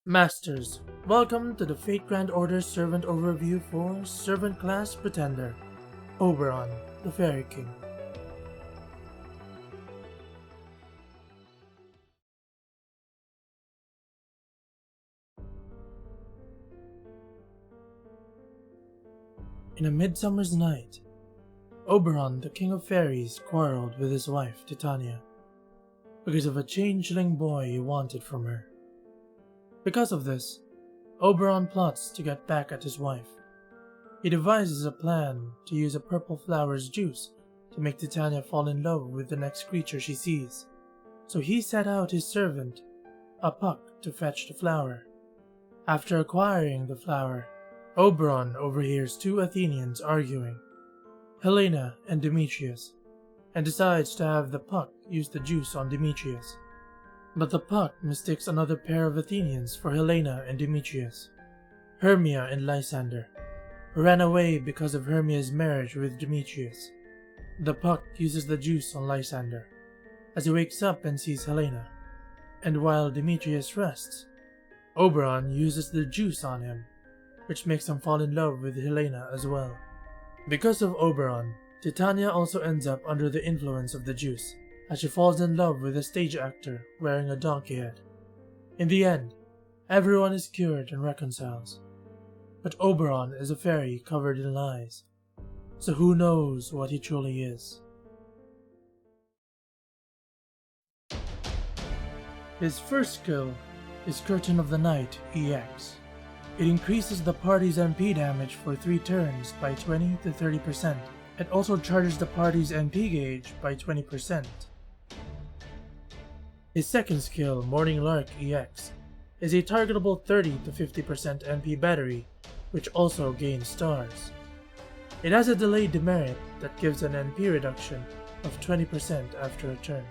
Masters, welcome to the Fate Grand Order Servant Overview for Servant Class Pretender, Oberon, the Fairy King. In a midsummer's night, Oberon, the King of Fairies, quarreled with his wife, Titania, because of a changeling boy he wanted from her. Because of this, Oberon plots to get back at his wife. He devises a plan to use a purple flower's juice to make Titania fall in love with the next creature she sees. So he set out his servant, a Puck, to fetch the flower. After acquiring the flower, Oberon overhears two Athenians arguing, Helena and Demetrius, and decides to have the Puck use the juice on Demetrius. But the Puck mistakes another pair of Athenians for Helena and Demetrius, Hermia and Lysander, who ran away because of Hermia's marriage with Demetrius. The Puck uses the juice on Lysander, as he wakes up and sees Helena, and while Demetrius rests, Oberon uses the juice on him, which makes him fall in love with Helena as well. Because of Oberon, Titania also ends up under the influence of the juice, as she falls in love with a stage actor wearing a donkey head. In the end, everyone is cured and reconciles. But Oberon is a fairy covered in lies, so who knows what he truly is. His first skill is Curtain of the Night EX. It increases the party's MP damage for 3 turns by 20 to 30%. It also charges the party's MP gauge by 20%. His second skill, Morning Lark EX, is a targetable 30 to 50% MP battery, which also gains stars. It has a delayed demerit that gives an MP reduction of 20% after a turn.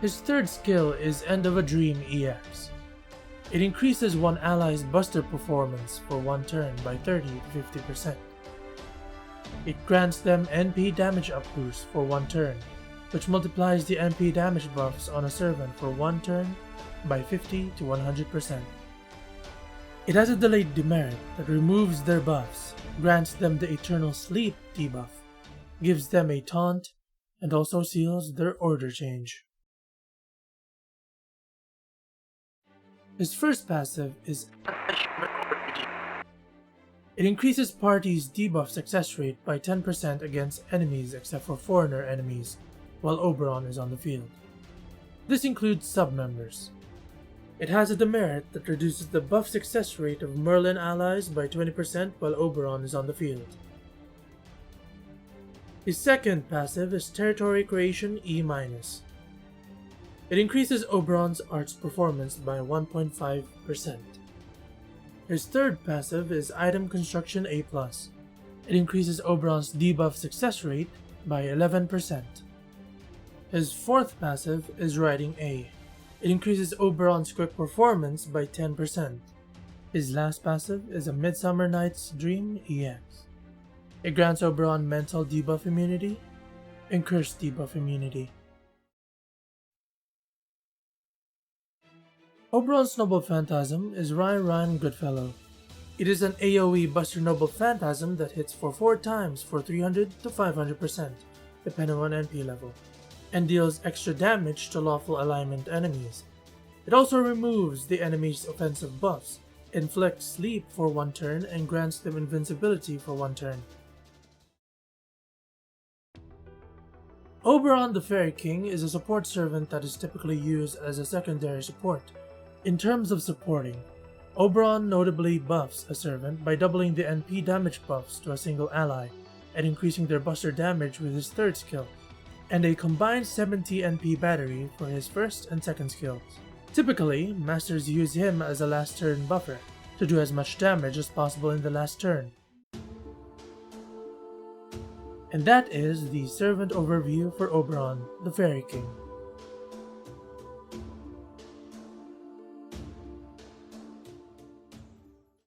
His third skill is End of a Dream EX. It increases one ally's buster performance for 1 turn by 30 to 50%. It grants them NP damage up boost for 1 turn, which multiplies the MP damage buffs on a servant for 1 turn by 50 to 100%. It has a delayed demerit that removes their buffs, grants them the Eternal Sleep debuff, gives them a taunt, and also seals their order change. His first passive is It increases party's debuff success rate by 10% against enemies except for foreigner enemies, while Oberon is on the field. This includes sub-members. It has a demerit that reduces the buff success rate of Merlin allies by 20% while Oberon is on the field. His second passive is Territory Creation E-. It increases Oberon's arts performance by 1.5%. His third passive is Item Construction A+. It increases Oberon's debuff success rate by 11%. His fourth passive is Riding A. It increases Oberon's quick performance by 10%. His last passive is A Midsummer Night's Dream EX. It grants Oberon mental debuff immunity and curse debuff immunity. Oberon's Noble Phantasm is Ryan Goodfellow. It is an AoE Buster Noble Phantasm that hits for 4 times for 300 to 500%, depending on NP level, and deals extra damage to lawful alignment enemies. It also removes the enemy's offensive buffs, inflicts sleep for 1 turn, and grants them invincibility for 1 turn. Oberon the Fairy King is a support servant that is typically used as a secondary support. In terms of supporting, Oberon notably buffs a servant by doubling the NP damage buffs to a single ally and increasing their buster damage with his third skill, and a combined 70 NP battery for his first and second skills. Typically, masters use him as a last turn buffer to do as much damage as possible in the last turn. And that is the servant overview for Oberon, the Fairy King.